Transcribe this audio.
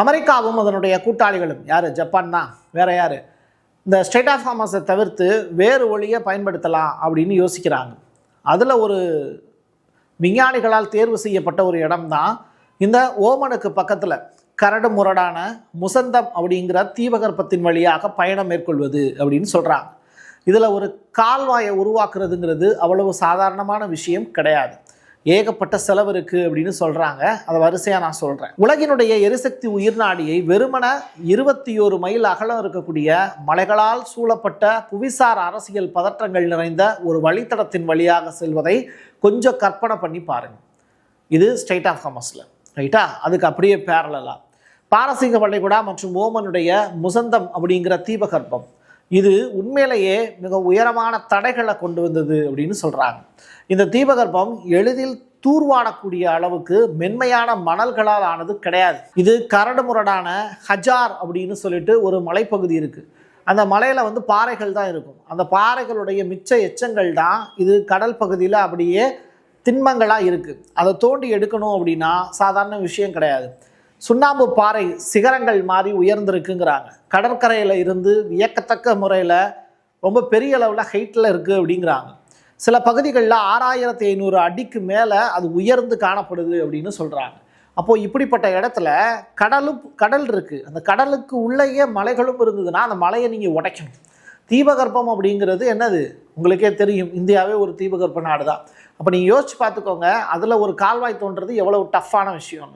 அமெரிக்காவும் அதனுடைய கூட்டாளிகளும் யார்? ஜப்பான் தான், வேற யார்? இந்த ஸ்ட்ரெய்ட் ஆஃப் ஹார்மஸை தவிர்த்து வேறு வழியை பயன்படுத்தலாம் அப்படின்னு யோசிக்கிறாங்க. அதில் ஒரு விஞ்ஞானிகளால் தேர்வு செய்யப்பட்ட ஒரு இடம் தான் இந்த ஓமனுக்கு பக்கத்தில் கரடு முரடான முசந்தம் அப்படிங்கிற தீபகற்பத்தின் வழியாக பயணம் மேற்கொள்வது அப்படின்னு சொல்கிறாங்க. இதில் ஒரு கால்வாயை உருவாக்குறதுங்கிறது அவ்வளவு சாதாரணமான விஷயம் கிடையாது. ஏகப்பட்ட செலவு இருக்குது அப்படின்னு சொல்கிறாங்க. அதை வரிசையாக நான் சொல்கிறேன். உலகினுடைய எரிசக்தி உயிர்நாடியை வெறுமன 21 மைல் அகலம் இருக்கக்கூடிய மலைகளால் சூழப்பட்ட புவிசார் அரசியல் பதற்றங்கள் நிறைந்த ஒரு வழித்தடத்தின் வழியாக செல்வதை கொஞ்சம் கற்பனை பண்ணி பாருங்கள். இது ஸ்ட்ரெய்ட் ஆஃப் ஹார்மஸில், ரைட்டா? அதுக்கு அப்படியே பேரலா பாரசீக வளைகுடா மற்றும் ஓமனுடைய முசந்தம் அப்படிங்கிற தீபகற்பம், இது உண்மையிலேயே மிக உயரமான தடைகளை கொண்டு வந்தது அப்படின்னு சொல்கிறாங்க. இந்த தீபகற்பம் எளிதில் தூர்வாடக்கூடிய அளவுக்கு மென்மையான மணல்களால் ஆனது கிடையாது. இது கரடுமுரடான ஹஜார் அப்படின்னு சொல்லிட்டு ஒரு மலைப்பகுதி இருக்குது. அந்த மலையில் பாறைகள் தான் இருக்கும். அந்த பாறைகளுடைய மிச்ச எச்சங்கள் தான் இது கடல் பகுதியில் அப்படியே திண்மங்களாக இருக்குது. அதை தோண்டி எடுக்கணும் அப்படின்னா சாதாரண விஷயம் கிடையாது. சுண்ணாம்பு பாறை சிகரங்கள் மாதிரி உயர்ந்திருக்குங்கிறாங்க. கடற்கரையில் இருந்து வியக்கத்தக்க முறையில் ரொம்ப பெரிய அளவில் ஹைட்டில் இருக்குது அப்படிங்கிறாங்க. சில பகுதிகளில் 6500 அடிக்கு மேலே அது உயர்ந்து காணப்படுது அப்படின்னு சொல்கிறாங்க. அப்போது இப்படிப்பட்ட இடத்துல கடல் இருக்குது. அந்த கடலுக்கு உள்ளேயே மலைகளும் இருந்ததுன்னா அந்த மலையை நீங்கள் உடைக்கணும். தீபகற்பம் அப்படிங்கிறது என்னது உங்களுக்கே தெரியும். இந்தியாவே ஒரு தீபகற்ப நாடு தான். அப்போ நீங்கள் யோசிச்சு பார்த்துக்கோங்க, அதில் ஒரு கால்வாய் தோன்றது எவ்வளவு டஃப்பான விஷயம்.